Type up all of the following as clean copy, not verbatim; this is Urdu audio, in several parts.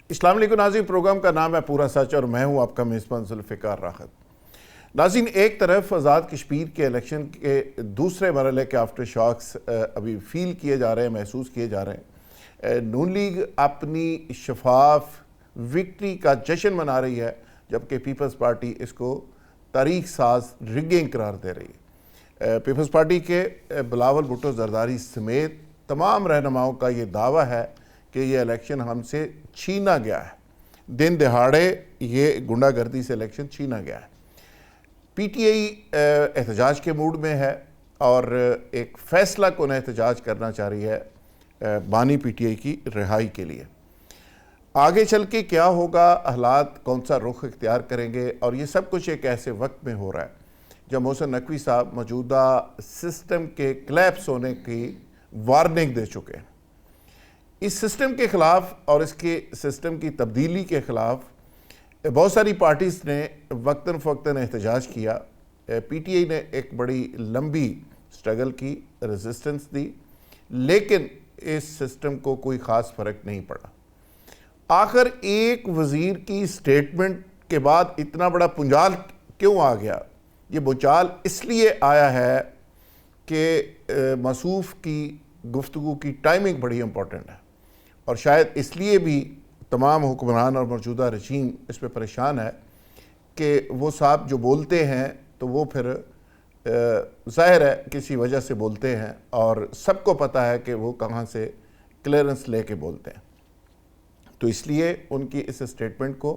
السلام علیکم ناظرین، پروگرام کا نام ہے پورا سچ اور میں ہوں آپ کا میزبان ذوالفقار راحت۔ ناظرین، ایک طرف آزاد کشمیر کے الیکشن کے دوسرے مرحلے کے آفٹر شاکس ابھی فیل کیے جا رہے ہیں، محسوس کیے جا رہے ہیں۔ نون لیگ اپنی شفاف وکٹری کا جشن منا رہی ہے، جبکہ پیپلز پارٹی اس کو تاریخ ساز رگنگ قرار دے رہی ہے۔ پیپلز پارٹی کے بلاول بھٹو زرداری سمیت تمام رہنماؤں کا یہ دعویٰ ہے کہ یہ الیکشن ہم سے چھینا گیا ہے، دن دہاڑے یہ گنڈا گردی سے الیکشن چھینا گیا ہے۔ پی ٹی آئی احتجاج کے موڈ میں ہے اور ایک فیصلہ کن احتجاج کرنا چاہ رہی ہے بانی پی ٹی آئی کی رہائی کے لیے۔ آگے چل کے کیا ہوگا، حالات کون سا رخ اختیار کریں گے، اور یہ سب کچھ ایک ایسے وقت میں ہو رہا ہے جب محسن نقوی صاحب موجودہ سسٹم کے کلیپس ہونے کی وارننگ دے چکے ہیں۔ اس سسٹم کے خلاف اور اس کے سسٹم کی تبدیلی کے خلاف بہت ساری پارٹیز نے وقتاً فوقتاً احتجاج کیا۔ پی ٹی آئی نے ایک بڑی لمبی سٹرگل کی، ریزسٹنس دی، لیکن اس سسٹم کو کوئی خاص فرق نہیں پڑا۔ آخر ایک وزیر کی سٹیٹمنٹ کے بعد اتنا بڑا پنجال کیوں آ گیا؟ یہ بنچال اس لیے آیا ہے کہ موصوف کی گفتگو کی ٹائمنگ بڑی امپورٹنٹ ہے، اور شاید اس لیے بھی تمام حکمران اور موجودہ رجیم اس پہ پریشان ہے کہ وہ صاحب جو بولتے ہیں تو وہ پھر ظاہر ہے کسی وجہ سے بولتے ہیں، اور سب کو پتہ ہے کہ وہ کہاں سے کلیئرنس لے کے بولتے ہیں۔ تو اس لیے ان کی اس سٹیٹمنٹ کو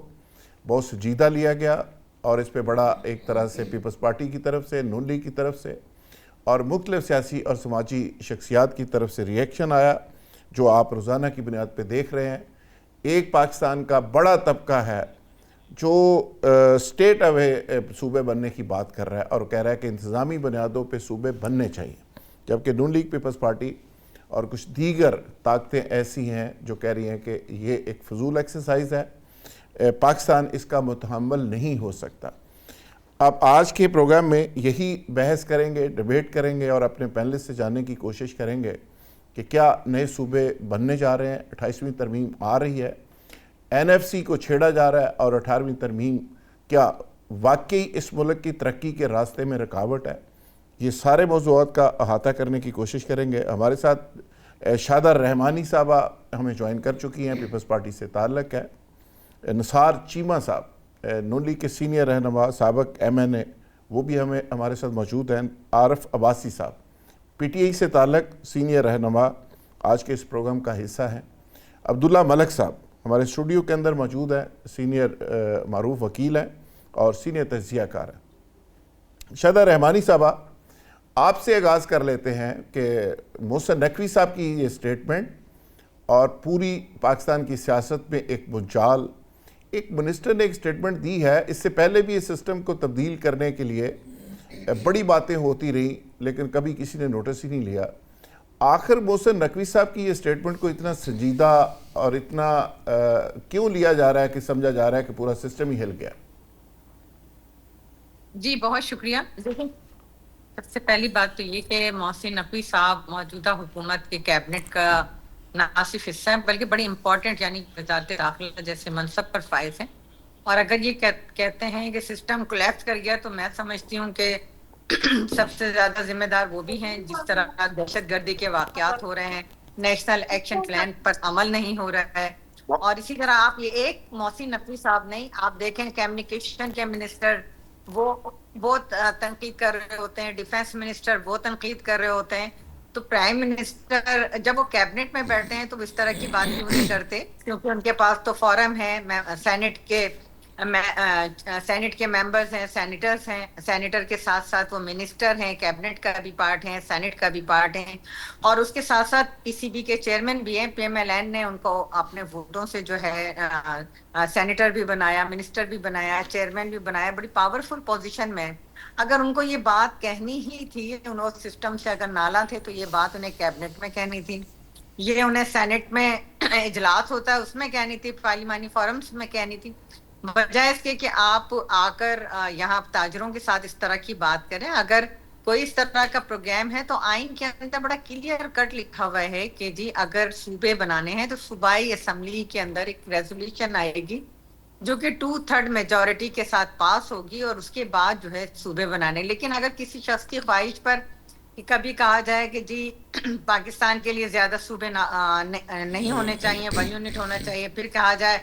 بہت سنجیدہ لیا گیا، اور اس پہ بڑا ایک طرح سے پیپلز پارٹی کی طرف سے، نون لیگ کی طرف سے اور مختلف سیاسی اور سماجی شخصیات کی طرف سے ریئیکشن آیا، جو آپ روزانہ کی بنیاد پہ دیکھ رہے ہیں۔ ایک پاکستان کا بڑا طبقہ ہے جو سٹیٹ اوے صوبے بننے کی بات کر رہا ہے اور کہہ رہا ہے کہ انتظامی بنیادوں پہ صوبے بننے چاہیے، جبکہ نون لیگ، پیپلز پارٹی اور کچھ دیگر طاقتیں ایسی ہیں جو کہہ رہی ہیں کہ یہ ایک فضول ایکسرسائز ہے، پاکستان اس کا متحمل نہیں ہو سکتا۔ اب آج کے پروگرام میں یہی بحث کریں گے، ڈیبیٹ کریں گے اور اپنے پینلسٹ سے جاننے کی کوشش کریں گے کہ کیا نئے صوبے بننے جا رہے ہیں، 28ویں ترمیم آ رہی ہے، این ایف سی کو چھیڑا جا رہا ہے، اور 18ویں ترمیم کیا واقعی اس ملک کی ترقی کے راستے میں رکاوٹ ہے؟ یہ سارے موضوعات کا احاطہ کرنے کی کوشش کریں گے۔ ہمارے ساتھ شادہ رحمانی صاحبہ ہمیں جوائن کر چکی ہیں، پیپلز پارٹی سے تعلق ہے۔ نثار چیمہ صاحب نون لیگ کے سینئر رہنما، سابق ایم این اے، وہ بھی ہمارے ساتھ موجود ہیں۔ عارف عباسی صاحب پی ٹی آئی سے تعلق سینئر رہنما، آج کے اس پروگرام کا حصہ ہیں۔ عبداللہ ملک صاحب ہمارے اسٹوڈیو کے اندر موجود ہیں، سینئر معروف وکیل ہیں اور سینئر تجزیہ کار ہیں۔ شادہ رحمانی صاحبہ، آپ سے آغاز کر لیتے ہیں کہ محسن نقوی صاحب کی یہ سٹیٹمنٹ اور پوری پاکستان کی سیاست میں ایک بنچال، ایک منسٹر نے ایک سٹیٹمنٹ دی ہے، اس سے پہلے بھی اس سسٹم کو تبدیل کرنے کے لیے بڑی باتیں ہوتی رہیں لیکن کبھی کسی نے نوٹس ہی نہیں لیا۔ آخر محسن نقوی صاحب کی یہ سٹیٹمنٹ کو اتنا سنجیدہ اور اتنا کیوں لیا جا رہا ہے کہ سمجھا جا رہا ہے کہ پورا سسٹم ہی ہل گیا؟ جی بہت شکریہ۔ سب سے پہلی بات تو یہ کہ محسن نقوی صاحب موجودہ حکومت کے کیبنٹ کا نہ صرف حصہ ہیں بلکہ بڑی امپورٹنٹ یعنی وزارت داخلہ جیسے منصب پر فائز ہیں، اور اگر یہ کہتے ہیں کہ سسٹم کولیپس کر گیا تو میں سمجھتی ہوں کہ سب سے زیادہ ذمہ دار وہ بھی ہیں۔ جس طرح دہشت گردی کے واقعات ہو رہے ہیں، نیشنل ایکشن پلان پر عمل نہیں ہو رہا ہے، اور اسی طرح آپ یہ ایک محسن نقوی صاحب نہیں، آپ دیکھیں کمیونیکیشن کے منسٹر وہ بہت تنقید کر رہے ہوتے ہیں، ڈیفنس منسٹر وہ تنقید کر رہے ہوتے ہیں، تو پرائم منسٹر جب وہ کیبنٹ میں بیٹھتے ہیں تو اس طرح کی بات کیوں نہیں کرتے؟ کیونکہ ان کے پاس تو فورم ہے، سینٹ کے ممبرز ہیں، سینیٹرز ہیں، سینیٹر کے ساتھ ساتھ وہ منسٹر ہیں، کیبنٹ کا بھی پارٹ ہیں، سینٹ کا بھی پارٹ ہیں، اور اس کے ساتھ ساتھ پی سی بی کے چیئرمین بھی ہیں۔ پی ایم ایل این نے ان کو اپنے ووٹوں سے جو ہے سینیٹر بھی بنایا، منسٹر بھی بنایا، چیئرمین بھی بنایا، بڑی پاورفل پوزیشن میں۔ اگر ان کو یہ بات کہنی ہی تھی، انہوں سسٹم سے اگر نالا تھے تو یہ بات انہیں کیبنٹ میں کہنی تھی، یہ انہیں سینٹ میں اجلاس ہوتا ہے اس میں کہنی تھی، پارلیمانی فورمز میں کہنی تھی، بجائے اس کے کہ آپ آ کر یہاں تاجروں کے ساتھ اس طرح کی بات کریں۔ اگر کوئی اس طرح کا پروگرام ہے تو آئین کے اندر بڑا کلیئر کٹ لکھا ہوا ہے کہ جی اگر صوبے بنانے ہیں تو صوبائی اسمبلی کے اندر ایک ریزولوشن آئے گی جو کہ 2/3 میجورٹی کے ساتھ پاس ہوگی اور اس کے بعد جو ہے صوبے بنانے. لیکن اگر کسی شخص کی خواہش پر کبھی کہا جائے کہ جی پاکستان کے لیے زیادہ صوبے نہیں ہونے چاہیے, 1 یونٹ ہونا چاہیے, پھر کہا جائے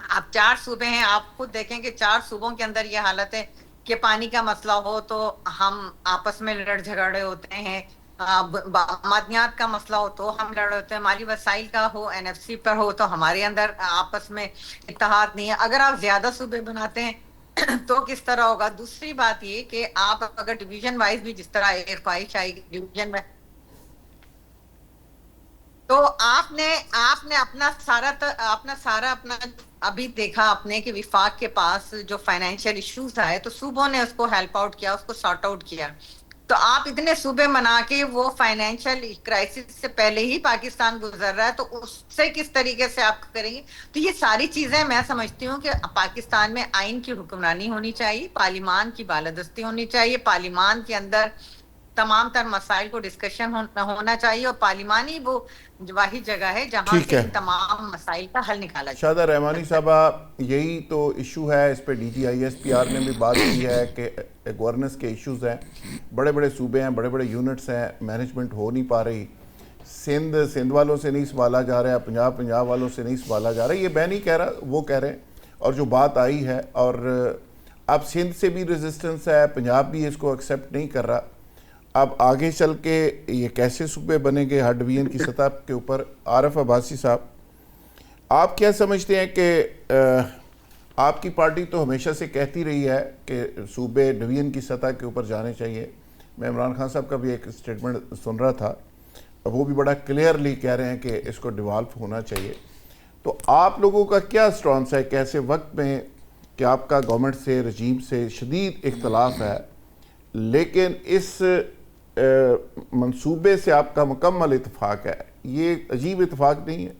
آپ 4 صوبے ہیں, آپ خود دیکھیں کہ 4 صوبوں کے اندر یہ حالت ہے کہ پانی کا مسئلہ ہو تو ہم آپس میں لڑ جھگڑے ہوتے ہیں, معدنیات کا مسئلہ ہو تو ہم لڑ ہوتے ہیں, مالی وسائل کا ہو NFC پر ہو تو ہمارے اندر آپس میں اتحاد نہیں ہے. اگر آپ زیادہ صوبے بناتے ہیں تو کس طرح ہوگا؟ دوسری بات یہ کہ آپ اگر ڈویژن وائز بھی جس طرح خواہش آئے گی ڈویژن میں, تو آپ نے اپنا سارا ابھی دیکھا آپ نے کہ وفاق کے پاس جو فائنینشیل ایشوز آئے تو صوبوں نے اس کو ہیلپ آؤٹ کیا, اس کو سارٹ آؤٹ کیا. تو آپ اتنے صوبے بنا کے وہ فائنینشیل کرائسس سے پہلے ہی پاکستان گزر رہا ہے تو اس سے کس طریقے سے آپ کریں گے؟ تو یہ ساری چیزیں میں سمجھتی ہوں کہ پاکستان میں آئین کی حکمرانی ہونی چاہیے, پارلیمان کی بالادستی ہونی چاہیے, پارلیمان کے اندر تمام تر مسائل کو ڈسکشن ہونا چاہیے, اور پارلیمانی وہ واحد جگہ ہے جہاں سے ان تمام مسائل کا حل نکالا جائے. شادہ رحمانی صاحبہ, یہی تو ایشو ہے, اس پہ DGISPR نے بھی بات کی ہے کہ گورننس کے ایشوز ہیں, بڑے بڑے صوبے ہیں, بڑے بڑے یونٹس ہیں, مینجمنٹ ہو نہیں پا رہی, سندھ والوں سے نہیں سنبھالا جا رہا ہے, پنجاب والوں سے نہیں سنبھالا جا رہا ہے. یہ میں نہیں کہہ رہا, وہ کہہ رہے ہیں, اور جو بات آئی ہے, اور اب سندھ سے بھی ریزسٹنس ہے, پنجاب بھی اس کو ایکسیپٹ نہیں کر رہا. اب آگے چل کے یہ کیسے صوبے بنیں گے ہر ڈویژن کی سطح کے اوپر؟ عارف عباسی صاحب, آپ کیا سمجھتے ہیں کہ آپ کی پارٹی تو ہمیشہ سے کہتی رہی ہے کہ صوبے ڈویژن کی سطح کے اوپر جانے چاہیے. میں عمران خان صاحب کا بھی ایک سٹیٹمنٹ سن رہا تھا, وہ بھی بڑا کلیئرلی کہہ رہے ہیں کہ اس کو ڈیوالو ہونا چاہیے. تو آپ لوگوں کا کیا سٹرانس ہے کیسے وقت میں کہ آپ کا گورنمنٹ سے, رجیم سے شدید اختلاف ہے, لیکن اس منصوبے سے آپ کا مکمل اتفاق ہے؟ یہ عجیب اتفاق نہیں ہے؟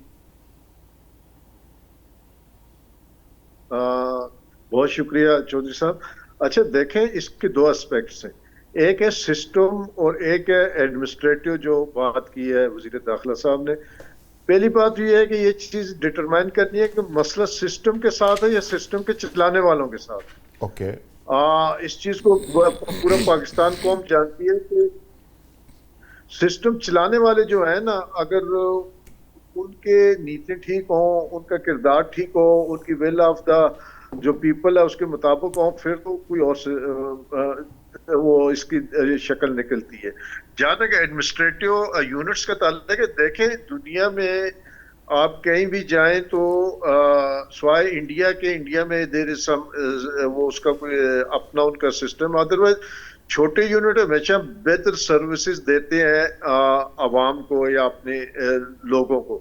بہت شکریہ چودھری صاحب. اچھا دیکھیں, اس کے 2 اسپیکٹس ہیں, ایک ہے سسٹم اور ایک ہے ایڈمنسٹریٹو, جو بات کی ہے وزیر داخلہ صاحب نے. پہلی بات یہ ہے کہ یہ چیز ڈٹرمائن کرنی ہے کہ مسئلہ سسٹم کے ساتھ ہے یا سسٹم کے چلانے والوں کے ساتھ. اوکے, اس چیز کو پورا پاکستان قوم جانتی ہے کہ سسٹم چلانے والے جو ہیں نا, اگر ان کے نیتیں ٹھیک ہوں, ان کا کردار ٹھیک ہو, ان کی ویل آف دا جو پیپل ہے اس کے مطابق ہوں, پھر تو کوئی اور وہ اس کی شکل نکلتی ہے. جہاں تک ایڈمنسٹریٹو یونٹس کا تعلق ہے, دیکھیں دنیا میں آپ کہیں بھی جائیں تو سوائے انڈیا کے, انڈیا میں دیر از سم وہ اس کا کوئی اپنا ان کا سسٹم, ادروائز چھوٹے یونٹ ہمیشہ بہتر سروسز دیتے ہیں عوام کو یا اپنے لوگوں کو.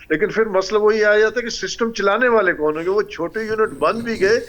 لیکن پھر مسئلہ وہی آ جاتا ہے کہ سسٹم چلانے والے کون ہوں گے؟ وہ چھوٹے یونٹ بند بھی گئے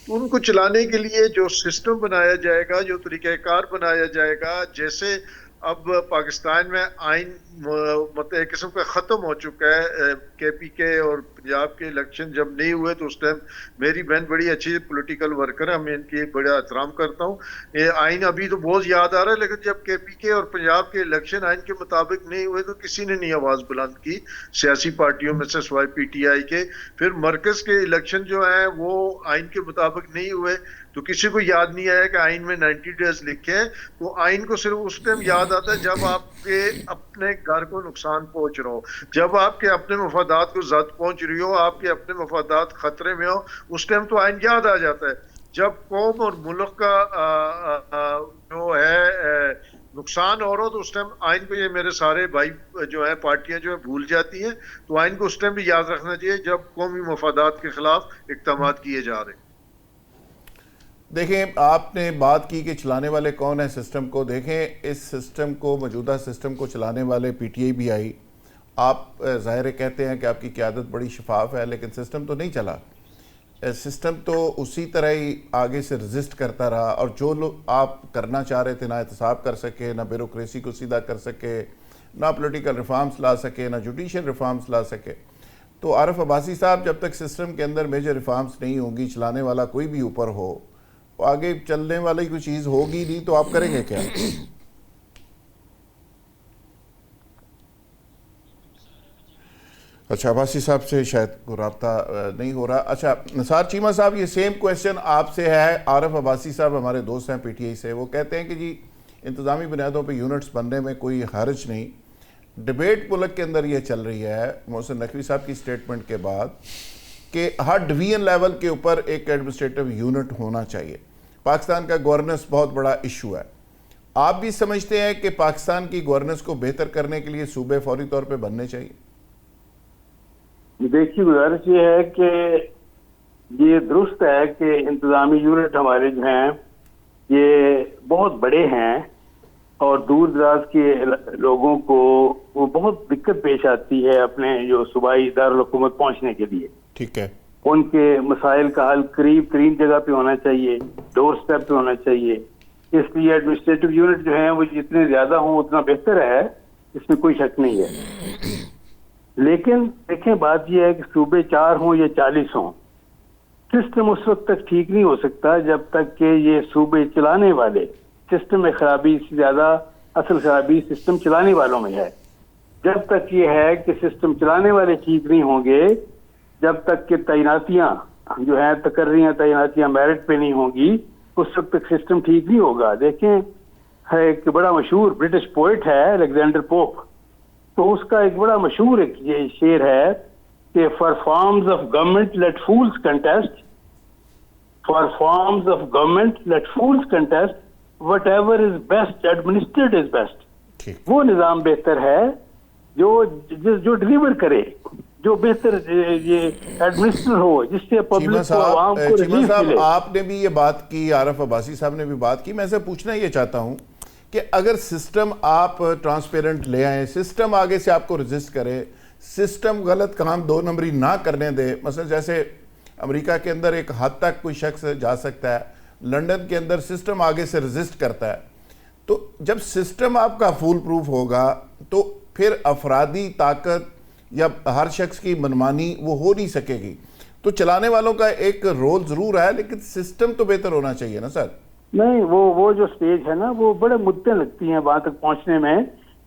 تو ان کو چلانے کے لیے جو سسٹم بنایا جائے گا, جو طریقہ کار بنایا جائے گا, جیسے اب پاکستان میں آئین مطلب ایک قسم کا ختم ہو چکا ہے. KPK اور پنجاب کے الیکشن جب نہیں ہوئے تو اس ٹائم میری بہن بڑی اچھی پولیٹیکل ورکر ہے, میں ان کی بڑا احترام کرتا ہوں. یہ آئین ابھی تو بہت یاد آ رہا ہے, لیکن جب KPK اور پنجاب کے الیکشن آئین کے مطابق نہیں ہوئے تو کسی نے نہیں آواز بلند کی سیاسی پارٹیوں میں سے سوائے PTI کے. پھر مرکز کے الیکشن جو ہیں وہ آئین کے مطابق نہیں ہوئے تو کسی کو یاد نہیں آیا کہ آئین میں 90 ڈیز لکھے ہیں. تو آئین کو صرف اس ٹائم یاد آتا ہے جب آپ کے اپنے گھر کو نقصان پہنچ رہا ہو, جب آپ کے اپنے مفادات کو زد پہنچ رہی ہو, آپ کے اپنے مفادات خطرے میں ہو, اس ٹائم تو آئین یاد آ جاتا ہے. جب قوم اور ملک کا جو ہے نقصان ہو رہا ہو تو اس ٹائم آئین کو, یہ میرے سارے بھائی جو ہیں پارٹیاں جو ہیں بھول جاتی ہیں, تو آئین کو اس ٹائم بھی یاد رکھنا چاہیے جب قومی مفادات کے خلاف اقدامات کیے جا رہے ہیں. دیکھیں آپ نے بات کی کہ چلانے والے کون ہیں سسٹم کو. دیکھیں اس سسٹم کو, موجودہ سسٹم کو چلانے والے PTI بھی آئی. آپ ظاہر کہتے ہیں کہ آپ کی قیادت بڑی شفاف ہے, لیکن سسٹم تو نہیں چلا. سسٹم تو اسی طرح ہی آگے سے رزسٹ کرتا رہا, اور جو لوگ آپ کرنا چاہ رہے تھے نہ احتساب کر سکے, نہ بیوروکریسی کو سیدھا کر سکے, نہ پولیٹیکل ریفارمز لا سکے, نہ جوڈیشل ریفارمز لا سکے. تو عارف عباسی صاحب, جب تک سسٹم کے اندر میجر ریفارمز نہیں ہوں گی, چلانے والا کوئی بھی اوپر ہو, آگے چلنے والی کوئی چیز ہوگی نہیں تو آپ کریں گے کیا؟ اچھا، عباسی صاحب سے شاید کوئی رابطہ نہیں ہو رہا. اچھا نثار چیمہ صاحب، یہ سیم کویسچن آپ سے ہے. عارف عباسی صاحب ہمارے دوست ہیں پی ٹی آئی سے، وہ کہتے ہیں کہ جی انتظامی بنیادوں پہ یونٹس بننے میں کوئی حرج نہیں. ڈیبیٹ ملک کے اندر یہ چل رہی ہے محسن نقوی صاحب کی سٹیٹمنٹ کے بعد کہ ہر ڈویژن لیول کے اوپر ایک ایڈمنسٹریٹو یونٹ ہونا چاہیے. پاکستان کا گورننس بہت بڑا ایشو ہے. آپ بھی سمجھتے ہیں کہ پاکستان کی گورننس کو بہتر کرنے کے لیے صوبے فوری طور پہ بننے چاہیے؟ دیکھیے گزارش یہ ہے کہ یہ درست ہے کہ انتظامی یونٹ ہمارے جو ہیں یہ بہت بڑے ہیں اور دور دراز کے لوگوں کو وہ بہت دقت پیش آتی ہے اپنے جو صوبائی دارالحکومت پہنچنے کے لیے. ٹھیک ہے. ان کے مسائل کا حل قریب ترین جگہ پہ ہونا چاہیے، ڈور سٹیپ پہ ہونا چاہیے. اس لیے ایڈمنسٹریٹو یونٹ جو ہیں وہ جتنے زیادہ ہوں اتنا بہتر ہے، اس میں کوئی شک نہیں ہے. لیکن دیکھیں بات یہ ہے کہ صوبے 4 ہوں یا 40 ہوں، سسٹم اس وقت تک ٹھیک نہیں ہو سکتا جب تک کہ یہ صوبے چلانے والے سسٹم میں خرابی سے زیادہ اصل خرابی سسٹم چلانے والوں میں ہے. جب تک یہ ہے کہ سسٹم چلانے والے ٹھیک نہیں ہوں گے، جب تک کہ تعیناتیاں جو ہیں تقرریاں تعیناتیاں میرٹ پہ نہیں ہوں گی، اس وقت تک سسٹم ٹھیک نہیں ہوگا. دیکھیں ہے ایک بڑا مشہور برٹش پوئٹ ہے الیگزینڈر پوپ، تو اس کا ایک بڑا مشہور ایک یہ شعر ہے کہ for forms of government let fools contest, for forms of government let fools contest, whatever is best administered is best. وہ نظام بہتر ہے جو ڈیلیور کرے، جو بہتر یہ ایڈمنسٹر ہو، جس سے پبلک کو عوام کو ریلیف ملے. آپ نے بھی یہ بات کی، عارف عباسی صاحب نے بھی بات کی. میں سے پوچھنا یہ چاہتا ہوں کہ اگر سسٹم آپ ٹرانسپیرنٹ لے آئیں، سسٹم آگے سے آپ کو رجسٹ کرے، سسٹم غلط کام 2 نمبری نہ کرنے دے. مثلا جیسے امریکہ کے اندر ایک حد تک کوئی شخص جا سکتا ہے، لنڈن کے اندر سسٹم آگے سے رجسٹ کرتا ہے. تو جب سسٹم آپ کا فول پروف ہوگا تو پھر افرادی طاقت یا ہر شخص کی منمانی وہ ہو نہیں سکے گی. تو چلانے والوں کا ایک رول ضرور ہے، لیکن سسٹم تو بہتر ہونا چاہیے نا سر. نہیں، وہ جو سٹیج ہے نا وہ بڑے مدتیں لگتی ہیں وہاں تک پہنچنے میں.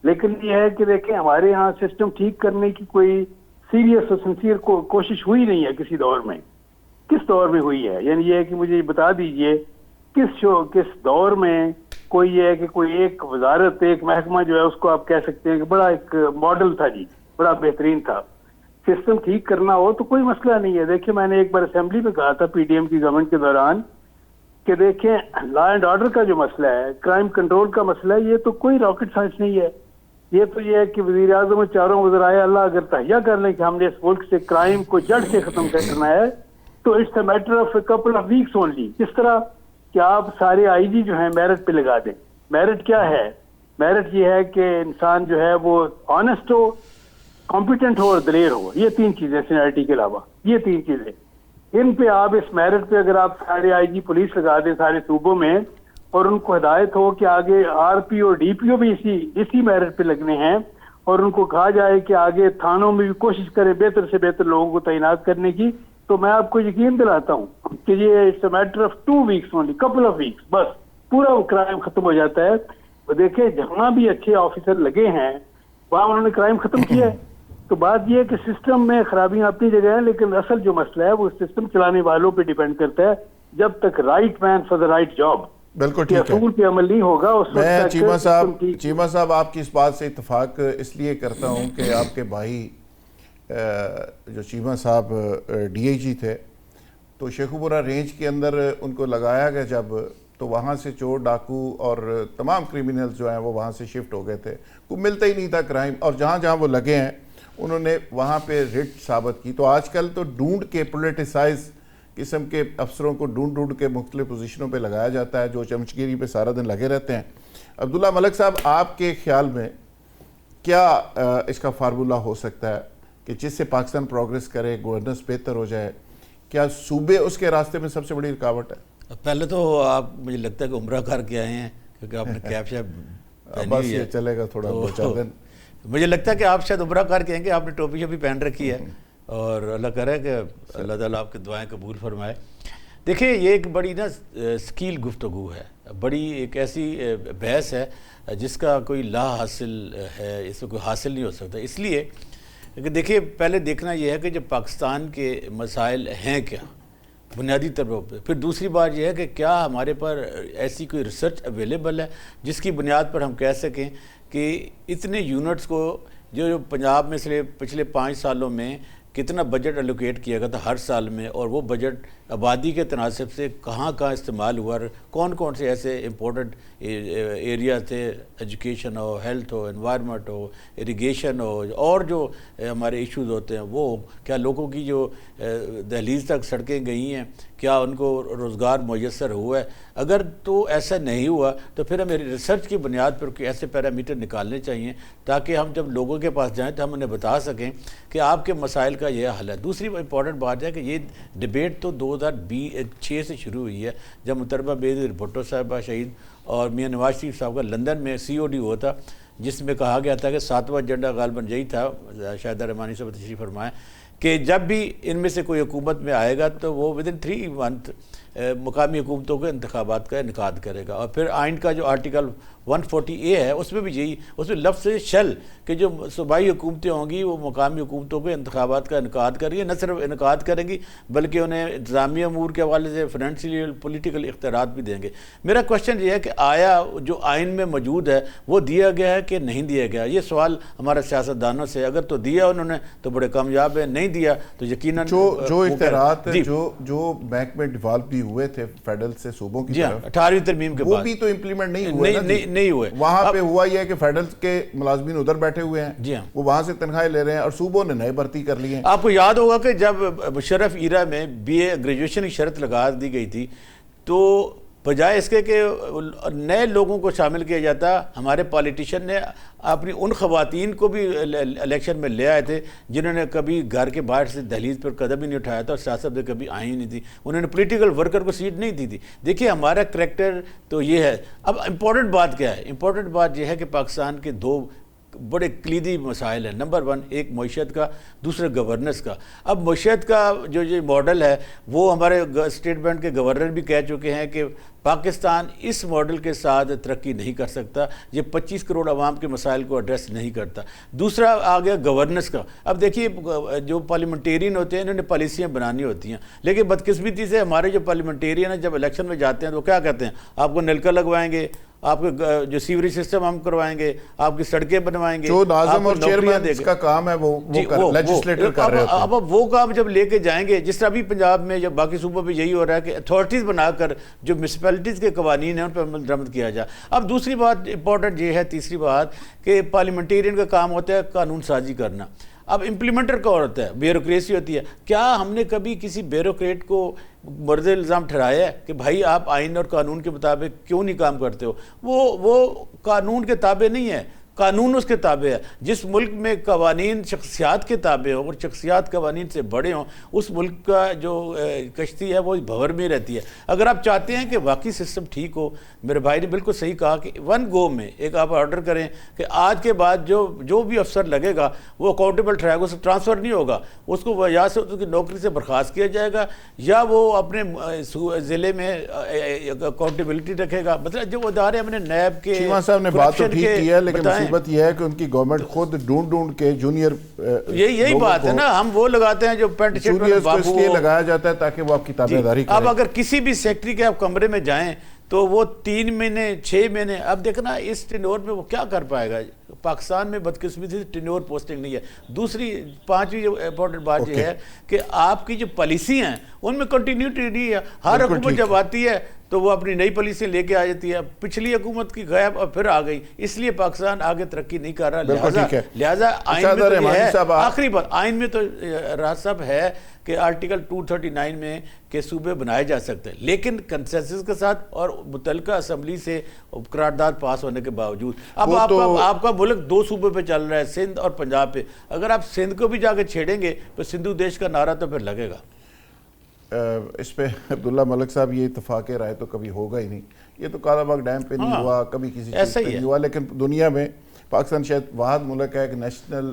لیکن یہ ہے کہ دیکھیں ہمارے ہاں سسٹم ٹھیک کرنے کی کوئی سیریس اور سنسیئر کوشش ہوئی نہیں ہے کسی دور میں. کس دور میں ہوئی ہے؟ یعنی یہ ہے کہ مجھے بتا دیجئے کس دور میں کوئی یہ ہے کہ کوئی ایک وزارت ایک محکمہ جو ہے اس کو آپ کہہ سکتے ہیں کہ بڑا ایک ماڈل تھا جی، بڑا بہترین تھا. سسٹم ٹھیک کرنا ہو تو کوئی مسئلہ نہیں ہے. دیکھیں میں نے ایک بار اسمبلی میں کہا تھا پی ڈی ایم کی گورنمنٹ کے دوران کہ دیکھیں لا اینڈ آرڈر کا جو مسئلہ ہے، کرائم کنٹرول کا مسئلہ ہے، یہ تو کوئی راکٹ سائنس نہیں ہے. یہ تو یہ ہے کہ وزیر اعظم اور چاروں وزرائے اللہ اگر تہیہ کر لیں کہ ہم نے اس ملک سے کرائم کو جڑ سے ختم کرنا ہے تو it's a matter of a couple of weeks only. جس طرح کہ آپ سارے آئی جی جو ہیں میرٹ پہ لگا دیں. میرٹ کیا ہے؟ میرٹ یہ ہے کہ انسان جو ہے وہ آنےسٹ ہو، کمپیٹنٹ ہو اور دلیر ہو. یہ 3 چیزیں سینیرٹی کے علاوہ، یہ 3 چیزیں ان پہ آپ اس میرٹ پہ اگر آپ سارے آئی جی پولیس لگا دیں سارے صوبوں میں، اور ان کو ہدایت ہو کہ آگے آر پی اور ڈی پی او بھی اسی میرٹ پہ لگنے ہیں، اور ان کو کہا جائے کہ آگے تھانوں میں بھی کوشش کریں بہتر سے بہتر لوگوں کو تعینات کرنے کی، تو میں آپ کو یقین دلاتا ہوں کہ یہ it's a matter of 2 weeks only, couple of weeks, بس پورا وہ کرائم ختم ہو جاتا ہے. وہ دیکھیں جہاں بھی اچھے آفیسر لگے ہیں وہاں انہوں نے کرائم ختم کیا ہے. تو بات یہ ہے کہ سسٹم میں خرابیاں اپنی جگہ ہیں، لیکن اصل جو مسئلہ ہے وہ سسٹم چلانے والوں پہ ڈیپینڈ کرتا ہے. جب تک right man for the right job بالکل ٹھیک ہے، اصول پہ عمل نہیں ہوگا اس وقت میں تک چیمہ صاحب آپ کی اس بات سے اتفاق اس لیے کرتا ہوں کہ آپ کے بھائی جو چیمہ صاحب ڈی آئی جی تھے تو شیخوپورہ رینج کے اندر ان کو لگایا گیا جب، تو وہاں سے چور ڈاکو اور تمام کریمنلز جو ہیں وہ وہاں سے شفٹ ہو گئے تھے. کوئی ملتا ہی نہیں تھا کرائم، اور جہاں جہاں وہ لگے ہیں انہوں نے وہاں پہ ریٹ ثابت کی. تو آج کل تو ڈھونڈ کے پولیٹیسائز قسم کے افسروں کو ڈھونڈ کے مختلف پوزیشنوں پہ لگایا جاتا ہے جو چمچگیری پہ سارا دن لگے رہتے ہیں. عبداللہ ملک صاحب، آپ کے خیال میں کیا اس کا فارمولہ ہو سکتا ہے کہ جس سے پاکستان پروگریس کرے، گورننس بہتر ہو جائے؟ کیا صوبے اس کے راستے میں سب سے بڑی رکاوٹ ہے؟ پہلے تو آپ مجھے لگتا ہے کہ عمرہ کر کے آئے ہیں کیونکہ آپ نے کیپ شیپ بس یہ چلے گا تھوڑا 2-4 دن. مجھے لگتا ہے کہ آپ شاید عمرہ کر کے آئیں گے، آپ نے ٹوپی شوپی پہن رکھی ہے، اور اللہ کرے کہ اللہ تعالیٰ آپ کی دعائیں قبول فرمائے. دیکھیں یہ ایک بڑی نا سکیل گفتگو ہے، بڑی ایک ایسی بحث ہے جس کا کوئی لا حاصل ہے، اس میں کوئی حاصل نہیں ہو سکتا. اس لیے کہ دیکھیے پہلے دیکھنا یہ ہے کہ جو پاکستان کے مسائل ہیں کیا بنیادی طور پہ، پھر دوسری بات یہ ہے کہ کیا ہمارے پر ایسی کوئی ریسرچ اویلیبل ہے جس کی بنیاد پر ہم کہہ سکیں کہ اتنے یونٹس کو جو پنجاب میں سے پچھلے 5 سالوں میں کتنا بجٹ الوکیٹ کیا گیا تھا ہر سال میں، اور وہ بجٹ آبادی کے تناسب سے کہاں کہاں استعمال ہوا، کون کون سے ایسے امپورٹنٹ ایریا تھے، ایجوکیشن ہو، ہیلتھ ہو، انوائرمنٹ ہو، اریگیشن ہو، اور جو ہمارے ایشوز ہوتے ہیں وہ، کیا لوگوں کی جو دہلیز تک سڑکیں گئی ہیں کیا ان کو روزگار میسر ہوا ہے. اگر تو ایسا نہیں ہوا تو پھر ہمیں ریسرچ کی بنیاد پر کوئی ایسے پیرامیٹر نکالنے چاہیے تاکہ ہم جب لوگوں کے پاس جائیں تو ہم انہیں بتا سکیں کہ آپ کے مسائل کا یہ حل ہے. دوسری امپورٹنٹ بات ہے کہ یہ ڈبیٹ تو 2006 سے شروع ہوئی ہے جب محترمہ بینظیر بھٹو صاحبہ شہید اور میاں نواز شریف صاحب کا لندن میں COD ہوا تھا، جس میں کہا گیا تھا کہ 7واں ایجنڈا غالباً یہی تھا، شاہدہ رحمانی صاحب تشریف فرمائیں، کہ جب بھی ان میں سے کوئی حکومت میں آئے گا تو وہ ودن 3 منتھ مقامی حکومتوں کے انتخابات کا انعقاد کرے گا. اور پھر آئین کا جو آرٹیکل 140A ہے اس میں بھی یہی، اس میں لفظ شل کہ جو صوبائی حکومتیں ہوں گی وہ مقامی حکومتوں کے انتخابات کا انعقاد کریں گی، نہ صرف انعقاد کریں گی بلکہ انہیں انتظامیہ امور کے حوالے سے فائنینشیل پولیٹیکل اختیارات بھی دیں گے. میرا کوشچن یہ ہے کہ آیا جو آئین میں موجود ہے وہ دیا گیا ہے کہ نہیں دیا گیا؟ یہ سوال ہمارا سیاستدانوں سے. اگر تو دیا انہوں نے تو بڑے کامیاب ہیں، نہیں دیا تو یقیناً جو اختیارات جو بینک میں ڈیوالپ بھی ہوئے تھے فیڈرل سے صوبوں کی طرف 18ویں ترمیم کے بعد وہ بھی تو امپلیمنٹ نہیں ہوئے نا. نہیں ہوئے. وہاں پہ ہوا یہ ہے کہ فیڈرل کے ملازمین ادھر بیٹھے ہوئے ہیں، جی ہاں، وہ وہاں سے تنخواہیں لے رہے ہیں اور صوبوں نے نئے بھرتی کر لی ہیں. آپ کو یاد ہوگا کہ جب مشرف ایرا میں BA گریجویشن کی شرط لگا دی گئی تھی تو بجائے اس کے کہ نئے لوگوں کو شامل کیا جاتا، ہمارے پالیٹیشین نے اپنی ان خواتین کو بھی الیکشن میں لے آئے تھے جنہوں نے کبھی گھر کے باہر سے دہلیز پر قدم ہی نہیں اٹھایا تھا اور سیاست میں کبھی آئی ہی نہیں تھی. انہوں نے پولیٹیکل ورکر کو سیٹ نہیں دی تھی. دیکھیے ہمارا کریکٹر تو یہ ہے. اب امپورٹنٹ بات کیا ہے؟ امپورٹنٹ بات یہ ہے کہ پاکستان کے 2 بڑے کلیدی مسائل ہیں. نمبر 1 ایک معیشت کا، دوسرا گورننس کا. اب معیشت کا جو یہ ماڈل ہے وہ ہمارے اسٹیٹ بینک کے گورنر بھی کہہ چکے ہیں کہ پاکستان اس ماڈل کے ساتھ ترقی نہیں کر سکتا، یہ 25 کروڑ عوام کے مسائل کو ایڈریس نہیں کرتا. دوسرا آ گیا گورننس کا. اب دیکھیے جو پارلیمنٹیرین ہوتے ہیں انہوں نے پالیسیاں بنانی ہوتی ہیں، لیکن بدقسمتی سے ہمارے جو پارلیمنٹیرین ہیں جب الیکشن میں جاتے ہیں تو کیا کہتے ہیں؟ آپ کو نلکا لگوائیں گے، آپ کے جو سیوریج سسٹم ہم کروائیں گے، آپ کی سڑکیں بنوائیں گے. جو ناظم اور چیئرمین اس کا کام ہے وہ لیجسلیٹر کر رہے ہیں. اب وہ کام جب لے کے جائیں گے، جس طرح بھی پنجاب میں یا باقی صوبوں پہ یہی ہو رہا ہے کہ اتھارٹیز بنا کر جو میونسپلٹیز کے قوانین ہیں ان پہ عمل درآمد کیا جائے. اب دوسری بات امپورٹنٹ یہ ہے، تیسری بات کہ پارلیمنٹیرین کا کام ہوتا ہے قانون سازی کرنا. اب امپلیمنٹر کا ہوتا ہے، بیوروکریسی ہوتی ہے. کیا ہم نے کبھی کسی بیوروکریٹ کو مرد الزام ٹھہرایا ہے کہ بھائی آپ آئین اور قانون کے مطابق کیوں نہیں کام کرتے ہو؟ وہ قانون کے تابع نہیں ہے، قانون اس کے تابع ہے. جس ملک میں قوانین شخصیات کے تابع ہوں اور شخصیات قوانین سے بڑے ہوں اس ملک کا جو کشتی ہے وہ بھور میں رہتی ہے. اگر آپ چاہتے ہیں کہ واقعی سسٹم ٹھیک ہو، میرے بھائی نے بالکل صحیح کہا کہ 1 گو میں ایک آپ آرڈر کریں کہ آج کے بعد جو بھی افسر لگے گا وہ اکاؤنٹیبل ٹھہرائے گا، اس سے ٹرانسفر نہیں ہوگا، اس کو یا سے اس کی نوکری سے برخاست کیا جائے گا یا وہ اپنے ضلع میں اکاؤنٹیبلٹی رکھے گا. مطلب جو ادارے ہم نے نیب کے چیمہ صاحب نے بات تو ٹھیک کی ہے، لیکن مصیبت یہ ہے کہ ان کی گورنمنٹ خود ڈھونڈ کے جونیئر یہی بات ہے نا، ہم وہ لگاتے ہیں جو پینٹ شرٹ میں اس لیے لگایا جاتا ہے تاکہ وہ آپ کی تابع داری کریں. اب اگر کسی بھی سیکٹری کے آپ کمرے میں جائیں تو وہ 3 مہینے 6 مہینے، اب دیکھنا اس ٹینور میں وہ کیا کر پائے گا. پاکستان میں بدقسمتی سے ٹینور پوسٹنگ نہیں ہے. دوسری 5ویں جو امپورٹنٹ بات یہ ہے کہ آپ کی جو پالیسی ہیں ان میں کنٹینیوٹی نہیں ہے. ہر حکومت جب آتی ہے تو وہ اپنی نئی پالیسی لے کے آ جاتی ہے. پچھلی حکومت کی غائب اور پھر آ گئی، اس لیے پاکستان آگے ترقی نہیں کر رہا. لہٰذا آئین میں تو یہ ہے، آخری بات آئین میں تو راز صاحب ہے کہ آرٹیکل 239 میں کہ صوبے بنائے جا سکتے ہیں، لیکن کنسنسس کے ساتھ اور متعلقہ اسمبلی سے قرارداد پاس ہونے کے باوجود. اب آپ کا ملک 2 صوبے پہ چل رہا ہے، سندھ اور پنجاب پہ. اگر آپ سندھ کو بھی جا کے چھیڑیں گے تو سندھو دیش کا نعرہ تو پھر لگے گا. اس پہ عبداللہ ملک صاحب یہ اتفاق رائے تو کبھی ہوگا ہی نہیں. یہ تو کالا باغ ڈیم پہ نہیں ہوا، کبھی کسی چیز پہ نہیں ہوا، لیکن دنیا میں پاکستان شاید واحد ملک ہے کہ نیشنل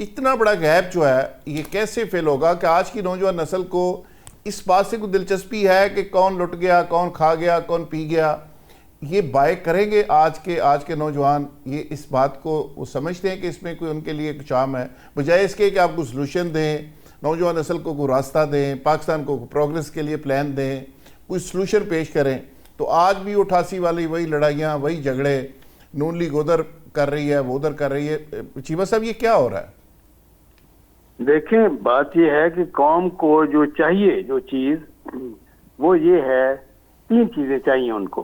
اتنا بڑا گیپ جو ہے یہ کیسے فل ہوگا کہ آج کی نوجوان نسل کو اس بات سے کوئی دلچسپی ہے کہ کون لٹ گیا، کون کھا گیا، کون پی گیا؟ یہ بائے کریں گے آج کے نوجوان؟ یہ اس بات کو وہ سمجھتے ہیں کہ اس میں کوئی ان کے لیے ایک چام ہے، بجائے اس کے کہ آپ کو سلوشن دیں، نوجوان نسل کو کوئی راستہ دیں، پاکستان کو پروگریس کے لیے پلان دیں، کوئی سلوشن پیش کریں؟ تو آج بھی 88 والی وہی لڑائیاں، وہی جھگڑے، نون لیگ ادھر کر رہی ہے، وہ ادھر کر رہی ہے۔ چیمہ صاحب یہ کیا ہو رہا ہے؟ دیکھیں بات یہ ہے کہ قوم کو جو چاہیے، جو چیز وہ یہ ہے، 3 چیزیں چاہیے ان کو۔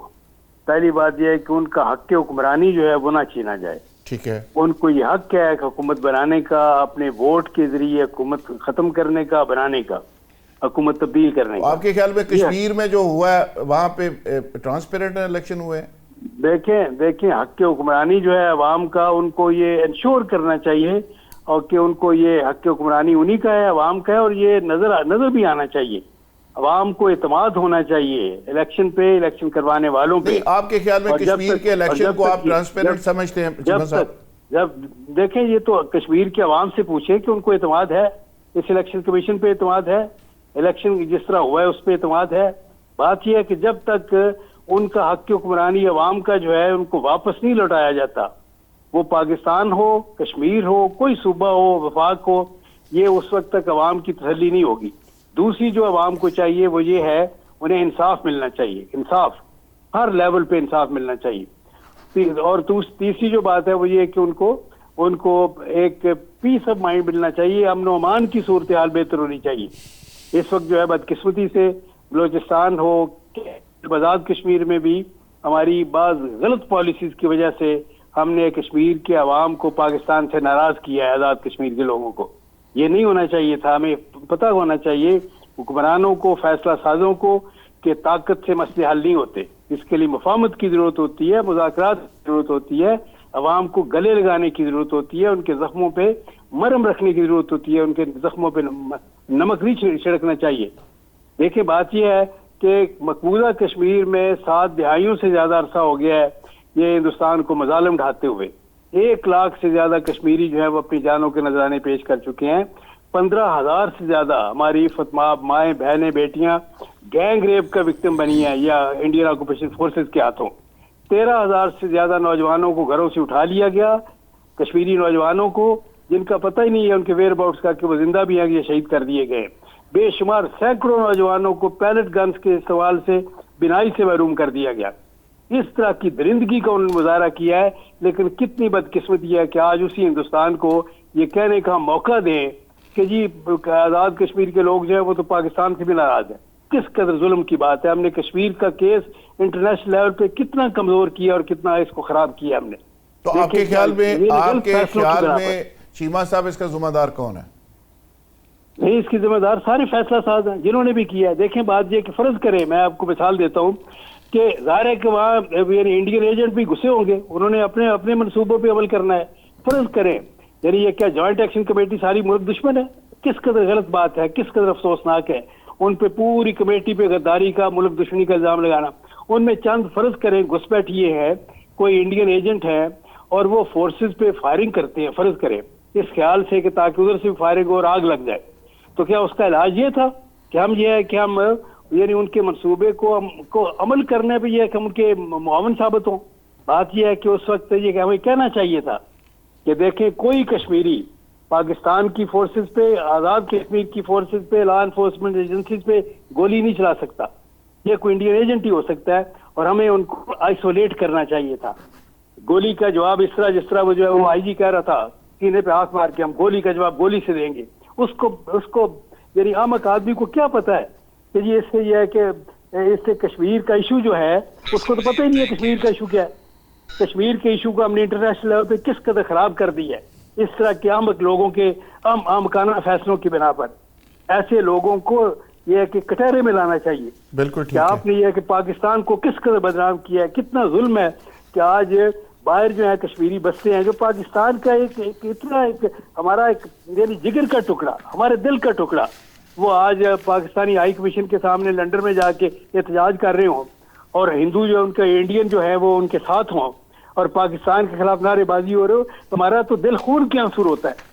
پہلی بات یہ ہے کہ ان کا حق حکمرانی جو ہے وہ نہ چھینا جائے۔ ٹھیک ہے، ان کو یہ حق ہے کہ حکومت بنانے کا، اپنے ووٹ کے ذریعے حکومت ختم کرنے کا، بنانے کا، حکومت تبدیل کرنے کا۔ آپ کے خیال میں کشمیر میں جو ہوا ہے وہاں پہ ٹرانسپیرنٹ الیکشن ہوئے ہیں؟ دیکھیں حق حکمرانی جو ہے عوام کا، ان کو یہ انشور کرنا چاہیے اور کہ ان کو یہ حق حکمرانی انہی کا ہے، عوام کا ہے، اور یہ نظر بھی آنا چاہیے۔ عوام کو اعتماد ہونا چاہیے الیکشن پہ، الیکشن کروانے والوں پہ۔ آپ کے خیال میں کشمیر کے الیکشن کو آپ ٹرانسپیرنٹ سمجھتے ہیں چیمہ صاحب؟ جب دیکھیں یہ تو کشمیر کے عوام سے پوچھیں کہ ان کو اعتماد ہے، اس الیکشن کمیشن پہ اعتماد ہے، الیکشن جس طرح ہوا ہے اس پہ اعتماد ہے۔ بات یہ ہے کہ جب تک ان کا حق حکمرانی عوام کا جو ہے ان کو واپس نہیں لوٹایا جاتا، وہ پاکستان ہو، کشمیر ہو، کوئی صوبہ ہو، وفاق ہو، یہ اس وقت تک عوام کی تسلی نہیں ہوگی۔ دوسری جو عوام کو چاہیے وہ یہ ہے، انہیں انصاف ملنا چاہیے، انصاف ہر لیول پہ انصاف ملنا چاہیے۔ اور تیسری جو بات ہے وہ یہ ہے کہ ان کو ایک پیس آف مائنڈ ملنا چاہیے، امن و امان کی صورتحال بہتر ہونی چاہیے۔ اس وقت جو ہے بدقسمتی سے بلوچستان ہو، آزاد کشمیر میں بھی ہماری بعض غلط پالیسیز کی وجہ سے ہم نے کشمیر کے عوام کو پاکستان سے ناراض کیا ہے، آزاد کشمیر کے لوگوں کو۔ یہ نہیں ہونا چاہیے تھا، ہمیں پتہ ہونا چاہیے حکمرانوں کو، فیصلہ سازوں کو، کہ طاقت سے مسئلے حل نہیں ہوتے، اس کے لیے مفاہمت کی ضرورت ہوتی ہے، مذاکرات کی ضرورت ہوتی ہے، عوام کو گلے لگانے کی ضرورت ہوتی ہے، ان کے زخموں پہ مرہم رکھنے کی ضرورت ہوتی ہے، ان کے زخموں پہ نمک نہیں چھڑکنا چاہیے۔ دیکھیں بات یہ ہے کہ مقبوضہ کشمیر میں 7 دہائیوں سے زیادہ عرصہ ہو گیا ہے یہ ہندوستان کو مظالم ڈھاتے ہوئے۔ 1 لاکھ سے زیادہ کشمیری جو ہے وہ اپنی جانوں کے نذرانے پیش کر چکے ہیں۔ 15,000 سے زیادہ ہماری فتماب مائیں، بہنیں، بیٹیاں گینگ ریپ کا وکٹم بنی ہیں یا انڈین آکوپیشن فورسز کے ہاتھوں۔ 13,000 سے زیادہ نوجوانوں کو گھروں سے اٹھا لیا گیا، کشمیری نوجوانوں کو جن کا پتہ ہی نہیں ہے ان کے ویئر اباؤٹس کا کہ وہ زندہ بھی ہیں یا شہید کر دیے گئے۔ بے شمار سینکڑوں نوجوانوں کو پیلٹ گنز کے استعمال سے بینائی سے محروم کر دیا گیا۔ اس طرح کی درندگی کا انہوں نے مظاہرہ کیا ہے، لیکن کتنی بدقسمتی ہے کہ آج اسی ہندوستان کو یہ کہنے کا موقع دیں کہ جی آزاد کشمیر کے لوگ جو ہیں وہ تو پاکستان سے بھی ناراض ہیں۔ کس قدر ظلم کی بات ہے۔ ہم نے کشمیر کا کیس انٹرنیشنل لیول پہ کتنا کمزور کیا اور کتنا اس کو خراب کیا ہم نے۔ تو آپ کے خیال میں چیمہ صاحب اس کا ذمہ دار کون ہے؟ نہیں، اس کی ذمہ دار سارے فیصلہ ساز ہیں جنہوں نے بھی کیا ہے۔ دیکھیں بات یہ کہ فرض کریں، میں آپ کو مثال دیتا ہوں کہ ظاہر ہے کہ وہاں یعنی انڈین ایجنٹ بھی گھسے ہوں گے، انہوں نے اپنے منصوبوں پہ عمل کرنا ہے۔ فرض کریں یعنی یہ کیا جوائنٹ ایکشن کمیٹی ساری ملک دشمن ہے؟ کس قدر غلط بات ہے، کس قدر افسوسناک ہے۔ ان پہ پوری کمیٹی پہ غداری کا، ملک دشمنی کا الزام لگانا۔ ان میں چند فرض کریں گھسپیٹ یہ ہے، کوئی انڈین ایجنٹ ہے اور وہ فورسز پہ فائرنگ کرتے ہیں، فرض کریں اس خیال سے کہ تاکہ ادھر سے فائرنگ اور آگ لگ جائے، تو کیا اس کا علاج یہ تھا کہ ہم یہ ہے کہ ہم یعنی ان کے منصوبے کو عمل کرنے پہ یہ ہے کہ ہم ان کے معاون ثابت ہوں؟ بات یہ ہے کہ اس وقت یہ کہ ہمیں کہنا چاہیے تھا کہ دیکھیں کوئی کشمیری پاکستان کی فورسز پہ، آزاد کشمیر کی فورسز پہ، لا انفورسمنٹ ایجنسیز پہ گولی نہیں چلا سکتا، یہ کوئی انڈین ایجنٹ ہی ہو سکتا ہے، اور ہمیں ان کو آئسولیٹ کرنا چاہیے تھا۔ گولی کا جواب اس طرح جس طرح وہ جو ہے وہ آئی جی کہہ رہا تھا سینے پہ ہاتھ مار کے ہم گولی کا جواب گولی سے دیں گے، اس کو یعنی عام آدمی کو کیا پتا ہے کہ یہ اس سے یہ ہے کہ اس سے کشمیر کا ایشو جو ہے اس کو تو پتہ ہی نہیں ہے کشمیر کا ایشو کیا ہے۔ کشمیر کے ایشو کو ہم نے انٹرنیشنل لیول پہ کس قدر خراب کر دی ہے، اس طرح کے عام لوگوں کے آمکانہ فیصلوں کی بنا پر۔ ایسے لوگوں کو یہ ہے کہ کٹہرے میں لانا چاہیے۔ بالکل ٹھیک ہے، آپ نے یہ کہ پاکستان کو کس قدر بدنام کیا ہے، کتنا ظلم ہے کہ آج باہر جو ہے کشمیری بستے ہیں جو پاکستان کا ایک ہمارا ایک یعنی جگر کا ٹکڑا، ہمارے دل کا ٹکڑا، وہ آج پاکستانی ہائی کمیشن کے سامنے لندن میں جا کے احتجاج کر رہے ہوں، اور ہندو جو ان کا انڈین جو ہے وہ ان کے ساتھ ہوں، اور پاکستان کے خلاف نعرے بازی ہو رہے ہو، ہمارا تو دل خون کے آنسر ہوتا ہے۔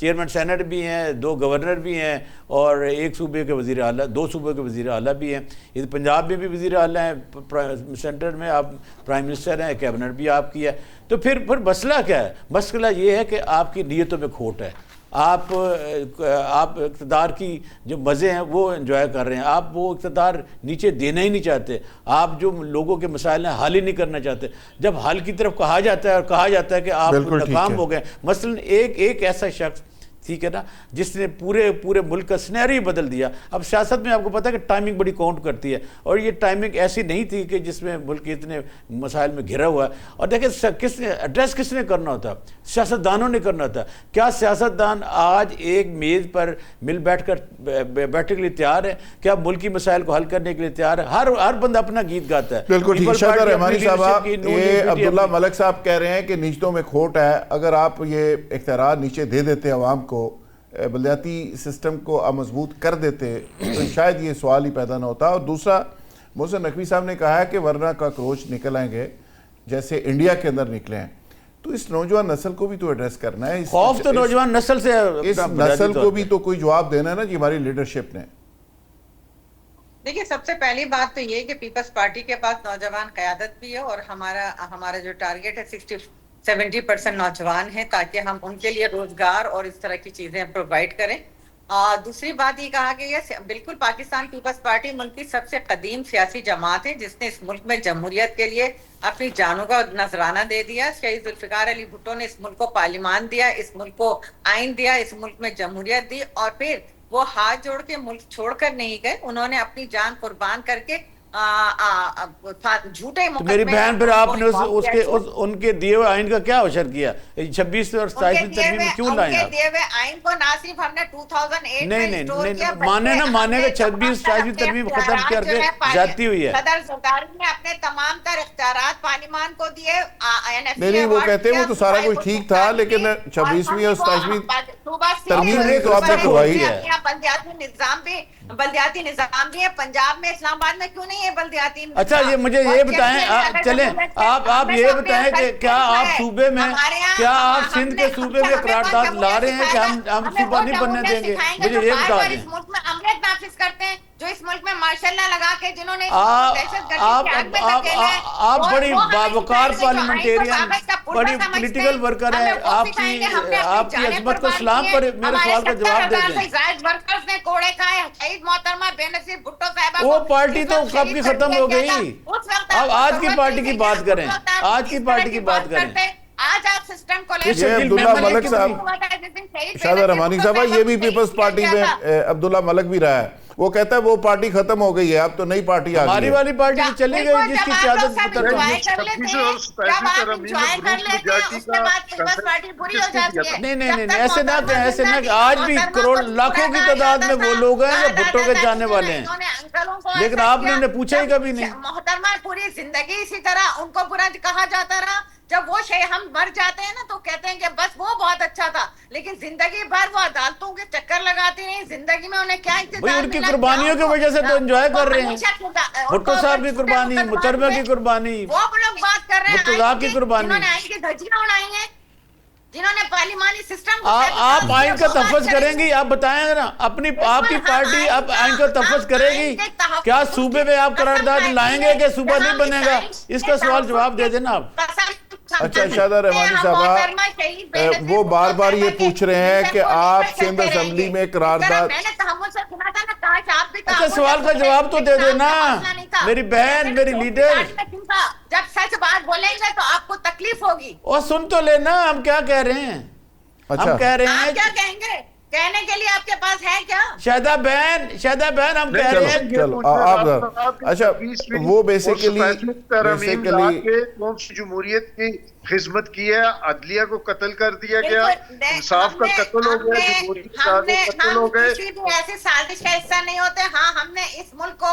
چیئرمین سینٹ بھی ہیں, 2 گورنر بھی ہیں, اور 1 صوبے کے وزیر اعلیٰ, 2 صوبے کے وزیر اعلیٰ بھی ہیں. یہ پنجاب میں بھی وزیر اعلیٰ ہیں, سینٹر میں آپ پرائم منسٹر ہیں, کیبنٹ بھی آپ کی ہے. تو پھر مسئلہ کیا ہے؟ مسئلہ یہ ہے کہ آپ کی نیتوں میں کھوٹ ہے. آپ اقتدار کی جو مزے ہیں وہ انجوائے کر رہے ہیں, آپ وہ اقتدار نیچے دینا ہی نہیں چاہتے, آپ جو لوگوں کے مسائل ہیں حل ہی نہیں کرنا چاہتے. جب حل کی طرف کہا جاتا ہے اور کہا جاتا ہے کہ آپ ناکام ہو گئے, مثلا ایک ایسا شخص, ٹھیک ہے نا, جس نے پورے ملک کا سنیریو بدل دیا. اب سیاست میں آپ کو پتہ ہے کہ ٹائمنگ بڑی کاؤنٹ کرتی ہے, اور یہ ٹائمنگ ایسی نہیں تھی کہ جس میں ملک اتنے مسائل میں گھرا ہوا ہے. اور دیکھیں ایڈریس کس نے کرنا ہوتا؟ سیاستدانوں نے کرنا ہوتا. کیا سیاستدان آج ایک میز پر مل بیٹھنے کے لیے تیار ہے؟ کیا ملکی مسائل کو حل کرنے کے لیے تیار ہے؟ ہر بندہ اپنا گیت گاتا ہے. بالکل ٹھیک. شاہدہ رحمانی صاحب, یہ عبداللہ ملک صاحب کہہ رہے ہیں کہ نیچتوں میں کھوٹ ہے. اگر آپ یہ اختیارات نیچے دے دیتے عوام کو, بلدیاتی سسٹم کو مضبوط کر دیتے, تو شاید یہ سوال ہی پیدا نہ ہوتا. اور دوسرا, محسن نقوی صاحب نے کہا ہے کہ ورنہ کاکروچ نکل آئیں گے جیسے انڈیا کے اندر نکلے ہیں. تو اس نوجوان نسل کو بھی تو ایڈریس کرنا ہے. خوف تو نوجوان نسل سے, اس نسل کو بھی تو کوئی جواب دینا ہے نا جی ہماری لیڈرشپ نے. دیکھیے, سب سے پہلی بات تو یہ کہ پیپلز پارٹی کے پاس نوجوان قیادت بھی ہے, اور ہمارا جو ٹارگیٹ ہے 60-70% نوجوان ہیں, تاکہ ہم ان کے لیے روزگار اور اس طرح کی چیزیں پرووائڈ کریں. دوسری بات یہ کہا کہ یہ بالکل پاکستان پیپلز پارٹی ملک کی سب سے قدیم سیاسی جماعت ہے, جس نے اس ملک میں جمہوریت کے لیے اپنی جانوں کا نذرانہ دے دیا. شہید ذوالفقار علی بھٹو نے اس ملک کو پارلیمان دیا, اس ملک کو آئین دیا, اس ملک میں جمہوریت دی, اور پھر وہ ہاتھ جوڑ کے ملک چھوڑ کر نہیں گئے. انہوں نے اپنی جان قربان کر کے جھوٹے مقدمے. میری بہن, پھر آپ نے ان کے دیے ہوئے آئین کا کیا اشر کیا؟ 26 اور 27 ترمیم میں کیوں لائیں آپ؟ دیے ہوئے آئین کو نہ صرف ہم نے 2008 میں ریسٹور کیا, مانے گا 26 ترمیم ختم کر کے جاتی ہوئی ہے. صدر زرداری نے اپنے تمام تر اختیارات پارلیمان کو دیے. نہیں, وہ کہتے ہیں وہ تو سارا کچھ ٹھیک تھا, لیکن 26ویں اور 27ویں ترمیم بھی تو آپ نے کروائی ہے. بلدیاتی نظام بھی ہے پنجاب میں, اسلام آباد میں کیوں نہیں ہے بلدیاتی؟ اچھا, یہ مجھے یہ بتائیں, چلیں آپ یہ بتائیں کہ کیا آپ صوبے میں, کیا آپ سندھ کے صوبے میں قرارداد لا رہے ہیں کہ ہم صوبہ نہیں بننے دیں گے؟ مجھے یہ بتا دیں. اس ملک میں امریت نافذ کرتے ہیں, جو اس ملک میں ماشاء اللہ لگا کے جنہوں نے آپ بڑی باوقار پارلیمنٹیرین, بڑی پولیٹیکل ورکر ہیں. آپ کی عظمت کو سلام, پر میرے سوال کا جواب دے دیں. وہ پارٹی تو کب کی ختم ہو گئی. اب آج کی پارٹی کی بات کریں, آج کی پارٹی کی بات کریں. آج آپ سسٹم کو یہ عبداللہ ملک صاحب, شاہدہ رحمانی صاحب, یہ بھی پیپلز پارٹی میں عبداللہ ملک بھی رہا ہے. وہ کہتا ہے وہ پارٹی ختم ہو گئی ہے, اب تو نئی پارٹی آ گئی ہے. ہماری والی پارٹی تو چلی گئی جس کی قیادت نہیں, ایسے نہ کہیں, ایسے نہ کہ آج بھی کروڑ لاکھوں کی تعداد میں وہ لوگ ہیں جو بھٹو کے جانے والے ہیں, لیکن آپ نے انہیں پوچھا ہی کبھی نہیں. محترمہ, پوری زندگی اسی طرح ان کو برا کہا جاتا رہا. جب وہ ہم مر جاتے ہیں نا تو کہتے ہیں کہ بس وہ بہت اچھا تھا, لیکن زندگی بھر وہ عدالتوں کے چکر لگاتی رہی. زندگی میں انہیں کیا اقتدار, ان کی قربانیوں کی وجہ سے تو انجوائے کر رہے ہیں. بھٹو صاحب کی قربانی, محترمہ کی قربانی, وہ لوگ بات کر رہے ہیں مرتضیٰ کی قربانی, جنہوں نے آئین کی دھجیاں اڑائی ہیں, جنہوں نے پارلیمانی سسٹم. آپ آئین کا تحفظ کریں گی؟ آپ بتائیں گے نا, آپ کی پارٹی اب آئین کا تحفظ کرے گی؟ کیا صوبے میں آپ قرارداد لائیں گے کہ صوبہ نہیں بنے گا؟ اس کا سوال جواب دے دینا آپ. اچھا شاہدہ رحمانی صاحبہ, وہ بار بار یہ پوچھ رہے ہیں کہ آپ سندھ اسمبلی میں قرارداد. اچھا, سوال کا جواب تو دے دینا میری بہن, میری لیڈر. جب سچ بات بولیں گے تو آپ کو تکلیف ہوگی. اور سن تو لینا ہم کیا کہہ رہے ہیں. ہم کہہ رہے ہیں, کیا کہیں گے, کہنے کے لیے آپ کے پاس ہے کیا؟ شہدہ بہن ہم کہہ رہے ہیں. چلو آپ, اچھا وہ بیسیکلی قوم سے جمہوریت کی خدمت کی ہے, عدلیہ کو قتل کر دیا گیا, انصاف کا قتل ہو گیا, جمہوریت کا قتل ہو گئے. کسی بھی ایسی سازش کا حصہ نہیں ہوتے. ہاں, ہم نے اس ملک کو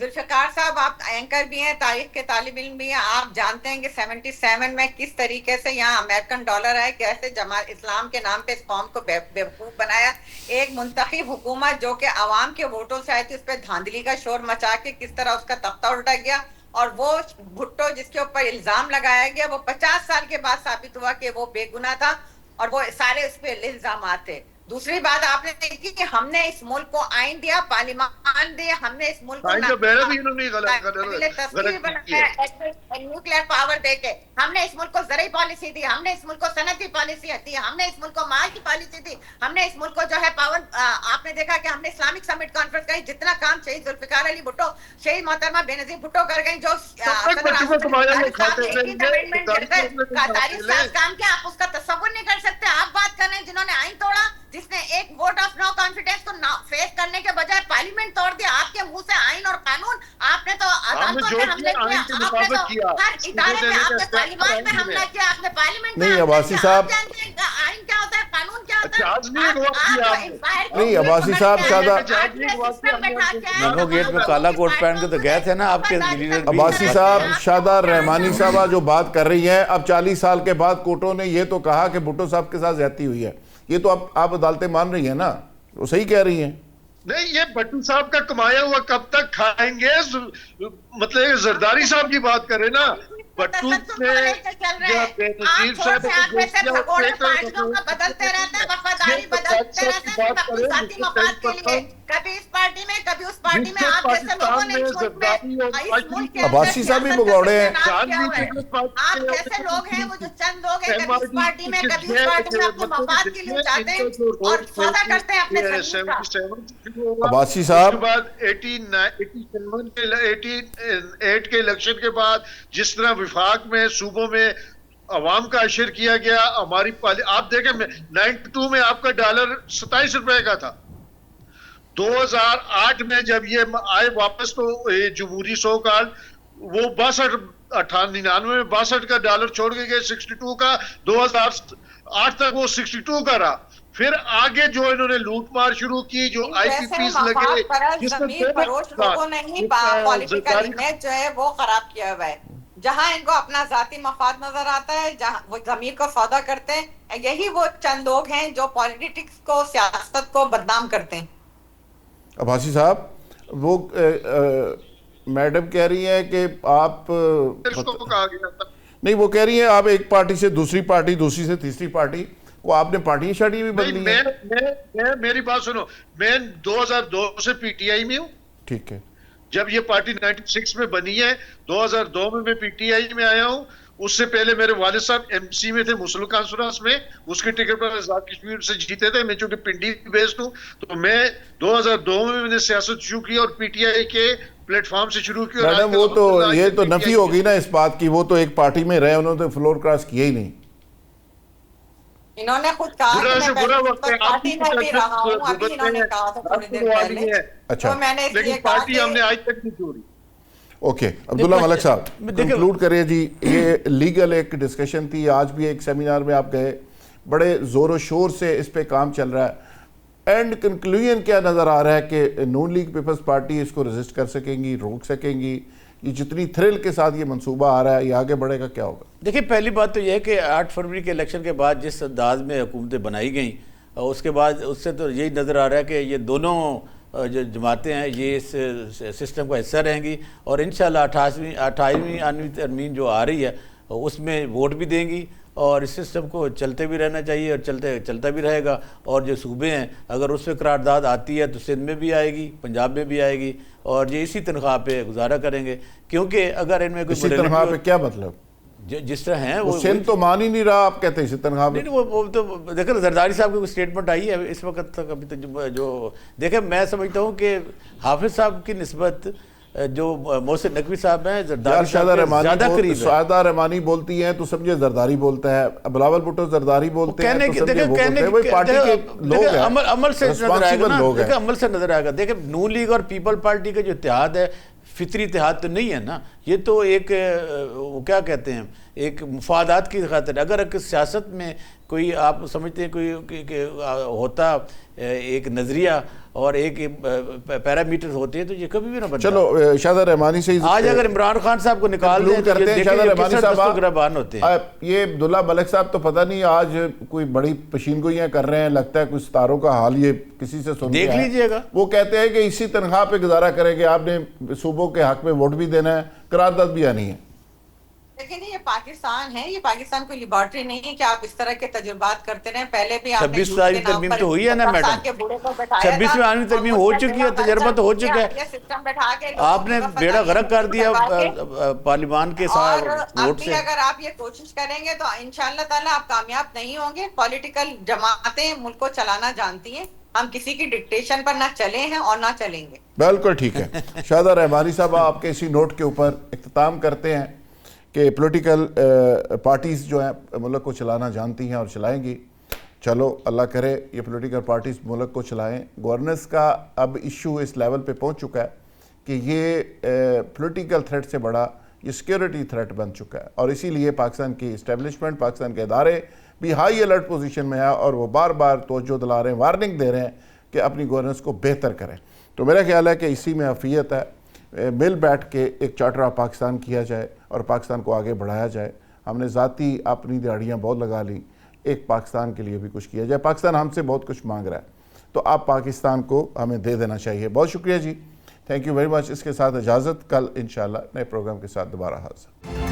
ذوالفقار صاحب آپ اینکر بھی ہیں، تاریخ کے طالب علم بھی ہیں، آپ جانتے ہیں کہ 77 میں کس طریقے سے یہاں امریکن ڈالر آئے، کیسے جماعت اسلام کے نام پہ اس قوم کو بیوقوف بنایا، ایک منتخب حکومت جو کہ عوام کے ووٹوں سے آئی تھی اس پہ دھاندلی کا شور مچا کے کس طرح اس کا تختہ الٹا گیا، اور وہ بھٹو جس کے اوپر الزام لگایا گیا وہ 50 سال کے بعد ثابت ہوا کہ وہ بے گناہ تھا اور وہ سارے اس پہ الزامات تھے۔ دوسری بات آپ نے دیکھی کہ ہم نے اس ملک کو آئین دیا، پارلیمان دیا، ہم نے اس ملک کو نیوکلیر پاور دے کے، ہم نے اس ملک کو زرعی پالیسی دی، ہم نے اس ملک کو صنعتی پالیسی دی، ہم نے اس ملک کو مال کی پالیسی دی، ہم نے اس ملک کو جو ہے پاور، آپ نے دیکھا کہ ہم نے اسلامک سمٹ کانفرنس کری، جتنا کام شہید ذوالفقار علی بھٹو، شہید محترمہ بینظیر بھٹو کر گئی، جو تاریخ ساز کام کیا، آپ اس کا تصور نہیں کر سکتے۔ آپ بات کر رہے ہیں جنہوں نے آئین توڑا، جس نے ایک ووٹ آف نو کانفیڈنس کو فیس کرنے کے بجائے پارلیمنٹ توڑ دیا، آپ کے منہ سے آئین اور قانون، آپ نے تو عدالتوں پہ حملے کیا، آپ نے تو ہر ادارے میں، آپ نے طالبان پہ حملہ کیا، آپ نے پارلیمنٹ پہ نہیں عباسی صاحب، آئین کیا ہوتا ہے، قانون کیا ہوتا ہے، نہیں عباسی صاحب، شادہ مینگو گیٹ میں کالا کوٹ پہن کے تو گئے تھے نا آپ کے لیڈر، عباسی صاحب، شادہ رحمانی صاحبہ جو بات کر رہی ہیں، اب 40 سال کے بعد کوٹوں نے یہ تو کہا کہ بھٹو صاحب کے ساتھ زیادتی ہوئی ہے، یہ تو آپ عدالتیں مان رہی ہیں نا، وہ صحیح کہہ رہی ہیں؟ نہیں، یہ بھٹو صاحب کا کمایا ہوا کب تک کھائیں گے؟ مطلب زرداری صاحب کی بات کریں نا، بھٹو نے بینظیر صاحب بدلتے رہتے ہیں، وفاداری بدلتے رہتے ہیں اپنی ذاتی مفاد کے لیے، کبھی اس پارٹی میں کبھی اس پارٹی میں، آپ جیسے لوگوں نے عباسی صاحب بھی بگوڑے ہیں، آپ جیسے لوگ ہیں، وہ جو چند لوگ ہیں، کبھی اس پارٹی میں کبھی اس پارٹی میں اپنے مفاد کے لیے جاتے ہیں اور سودا کرتے ہیں اپنے عباسی صاحب، اس کے بعد 88 کے الیکشن کے بعد جس طرح وفاق میں صوبوں میں عوام کا اشر کیا گیا، ہماری آپ دیکھیں 92 میں آپ کا ڈالر 27 روپے کا تھا، 2008 میں جب یہ آئے واپس تو جمہوری سو کال، وہ 99 میں 62 کا ڈالر چھوڑ کے گئے 62 کا، 2008 تک وہ 62 کا رہا، پھر آگے جو انہوں نے لوٹ مار شروع کی، جو آئی پی پیز لگے، ضمیر فروش لوگوں نے ہی پولیٹیکل امیج جو ہے وہ خراب کیا ہوا ہے، جہاں ان کو اپنا ذاتی مفاد نظر آتا ہے، جہاں وہ ضمیر کو سودا کرتے ہیں، یہی وہ چند لوگ ہیں جو پولیٹکس کو، سیاست کو بدنام کرتے ہیں۔ عباسی صاحب، وہ میڈم کہہ رہی ہیں کہ آپ نہیں، وہ کہہ رہی ہیں آپ ایک پارٹی سے دوسری پارٹی، دوسری سے تیسری پارٹی، وہ آپ نے پارٹی شارٹی بھی بدلی ہے؟ میری بات سنو، میں 2002 سے پی ٹی آئی میں ہوں، ٹھیک ہے، جب یہ پارٹی 96 میں بنی ہے، 2002 میں پی ٹی آئی میں آیا ہوں، اس سے پہلے میرے والد صاحب ایم سی میں تھے مسلم کانفرنس میں، اس کے ٹکٹ پر آزاد کشمیر سے جیتے تھے، میں چونکہ پنڈی بیسڈ ہوں، تو میں 2002 میں نے سیاست شروع کی اور پی ٹی آئی کے پلیٹ فارم سے شروع کی۔ میڈم وہ تو یہ تو نفی ہوگی نا اس بات کی، وہ تو ایک پارٹی میں رہے، انہوں نے فلور کراس کیا ہی نہیں۔ انہوں نے خود کہا کہ میں پارٹی میں بھی رہا ہوں، ابھی انہوں نے کہا تھا تھوڑی دیر پہلے، اچھا، میں نے اس لیے لیکن کہا پارٹی ہم نے آج تک نہیں چھوڑی۔ اوکے، عبداللہ ملک صاحب کنکلوڈ کریے جی، یہ لیگل ایک ڈسکشن تھی، آج بھی ایک سیمینار میں آپ گئے، بڑے زور و شور سے اس پہ کام چل رہا ہے، اینڈ کنکلوژن کیا نظر آ رہا ہے کہ نون لیگ پیپلز پارٹی اس کو ریزسٹ کر سکیں گی، روک سکیں گی؟ یہ جتنی تھرل کے ساتھ یہ منصوبہ آ رہا ہے، یہ آگے بڑھے گا، کیا ہوگا؟ دیکھیں، پہلی بات تو یہ ہے کہ 8 فروری کے الیکشن کے بعد جس انداز میں حکومتیں بنائی گئیں، اس کے بعد اس سے تو یہی نظر آ رہا ہے کہ یہ دونوں جو جماعتیں ہیں یہ اس سسٹم کا حصہ رہیں گی، اور انشاءاللہ 28ویں ترمیم جو آ رہی ہے اس میں ووٹ بھی دیں گی، اور اس سسٹم کو چلتے بھی رہنا چاہیے، اور چلتا بھی رہے گا، اور جو صوبے ہیں اگر اس پہ قرارداد آتی ہے تو سندھ میں بھی آئے گی، پنجاب میں بھی آئے گی، اور یہ اسی تنخواہ پہ گزارا کریں گے، کیونکہ اگر ان میں کوئی اسی تنخواہ پہ کیا مطلب؟ جس طرح ہیں وہ سندھ تو مان ہی نہیں رہا، آپ کہتے ہیں اسی تنخواہ پہ؟ نہیں، وہ تو دیکھیں زرداری صاحب کی کوئی سٹیٹمنٹ آئی ہے اس وقت تک ابھی تک، جو دیکھیں میں سمجھتا ہوں کہ حافظ صاحب کی نسبت جو محسن نقوی صاحب ہیں زرداری صاحب کے زیادہ قریب ہے۔ شادہ رحمانی بولتی ہیں تو سمجھے زرداری بولتا ہے، بلاول بھٹو زرداری بولتے ہیں تو سمجھے وہ بولتے ہیں، وہی پارٹی کے لوگ ہیں، عمل سے نظر آئے گا نا، لوگ ہیں، دیکھیں عمل سے نظر آئے گا۔ دیکھیں نون لیگ اور پیپل پارٹی کا جو اتحاد ہے فطری اتحاد تو نہیں ہے نا، یہ تو ایک وہ کیا کہتے ہیں ایک مفادات کی خاطر، اگر سیاست میں کوئی آپ سمجھتے ہیں کوئی ہوتا ایک نظریہ اور ایک پیرامیٹر ہوتے ہیں تو یہ کبھی بھی نہ بنتا. چلو شاہدہ رحمانی سے آج اگر عمران خان صاحب کو نکال دیں تو کرتے ہیں شاہدہ رحمانی صاحب گربان ہوتے ہیں. یہ عبداللہ ملک صاحب تو پتہ نہیں آج کوئی بڑی پشین گوئیاں کر رہے ہیں, لگتا ہے کچھ ستاروں کا حال یہ کسی سے سن دیکھ لیجئے گا. وہ کہتے ہیں کہ اسی تنخواہ پہ گزارا کریں کہ آپ نے صوبوں کے حق میں ووٹ بھی دینا ہے, قرارداد بھی آنی ہے. لیکن یہ پاکستان ہے, یہ پاکستان کوئی لیبارٹری نہیں ہے کہ آپ اس طرح کے تجربات کرتے رہیں. پہلے بھی آپ نے 26 آئینی ترمیم تو ہوئی ہے نا میڈم, 26 آئینی ترمیم ہو چکی ہے, تجربہ تو ہو چکا ہے. آپ نے بیڑا غرق کر دیا پارلیمان کے ساتھ ووٹ سے. اگر آپ یہ کوشش کریں گے تو انشاءاللہ تعالیٰ آپ کامیاب نہیں ہوں گے. پولیٹیکل جماعتیں ملک کو چلانا جانتی ہیں, ہم کسی کی ڈکٹیشن پر نہ چلے ہیں اور نہ چلیں گے. بالکل ٹھیک ہے. شاہدہ رحمانی صاحب آپ کے اسی نوٹ کے اوپر اختتام کرتے ہیں کہ پولیٹیکل پارٹیز جو ہیں ملک کو چلانا جانتی ہیں اور چلائیں گی. چلو اللہ کرے یہ پولیٹیکل پارٹیز ملک کو چلائیں. گورننس کا اب ایشو اس لیول پہ پہنچ چکا ہے کہ یہ پولیٹیکل تھریٹ سے بڑا یہ سیکیورٹی تھریٹ بن چکا ہے, اور اسی لیے پاکستان کی اسٹیبلشمنٹ, پاکستان کے ادارے بھی ہائی الرٹ پوزیشن میں ہیں اور وہ بار بار توجہ دلا رہے ہیں, وارننگ دے رہے ہیں کہ اپنی گورننس کو بہتر کریں. تو میرا خیال ہے کہ اسی میں عافیت ہے, مل بیٹھ کے ایک چارٹر آف پاکستان کیا جائے اور پاکستان کو آگے بڑھایا جائے. ہم نے ذاتی اپنی دیہڑیاں بہت لگا لی, ایک پاکستان کے لیے بھی کچھ کیا جائے. پاکستان ہم سے بہت کچھ مانگ رہا ہے, تو آپ پاکستان کو ہمیں دے دینا چاہیے. بہت شکریہ جی, تھینک یو ویری مچ. اس کے ساتھ اجازت, کل انشاءاللہ نئے پروگرام کے ساتھ دوبارہ حاضر.